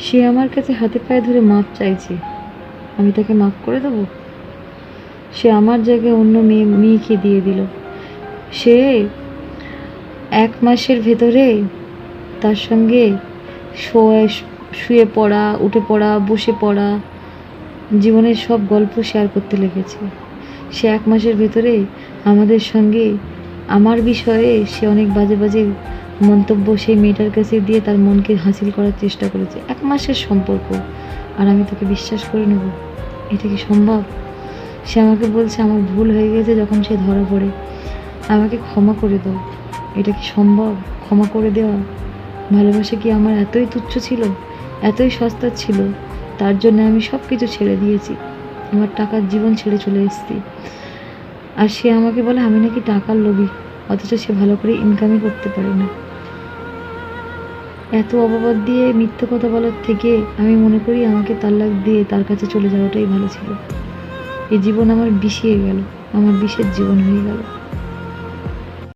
সে আমার কাছে হাতে পায়ে ধরে মাপ চাইছে, আমি তাকে মাফ করে দেবো? সে আমার জায়গায় অন্য মেয়েকে দিয়ে দিল। সে 1 মাসের ভেতরে তার সঙ্গে শুয়ে পড়া, উঠে পড়া, বসে পড়া, জীবনের সব গল্প শেয়ার করতে লেগেছে। সে 1 মাসের ভেতরে আমাদের সঙ্গে আমার বিষয়ে সে অনেক বাজে বাজে মন্তব্য সেই মেয়েটার কাছে দিয়ে তার মনকে হাসিল করার চেষ্টা করেছে। 1 মাসের সম্পর্ক, আর আমি তাকে বিশ্বাস করে নেব? এটা কি সম্ভব? সে আমাকে বলছে আমার ভুল হয়ে গেছে যখন সে ধরা পড়ে, আমাকে ক্ষমা করে দাও। এটা কি সম্ভব ক্ষমা করে দেওয়া? ভালোবাসা কি আমার এতই তুচ্ছ ছিল, এতই সস্তা ছিল? তার জন্য আমি সব কিছু ছেড়ে দিয়েছি, আমার টাকার জীবন ছেড়ে চলে এসেছি। আর সে আমাকে বলে আমি নাকি টাকার লোভী, অথচ সে ভালো করে ইনকামই করতে পারে না। এত অবাবত দিয়ে মিথ্যে কথা বলার থেকে আমি মনে করি আমাকে তালাক দিয়ে তার কাছে চলে যাওয়াটাই ভালো ছিল। এই জীবন আমার বিষিয়ে গেল, আমার বিষের জীবন হয়ে গেল।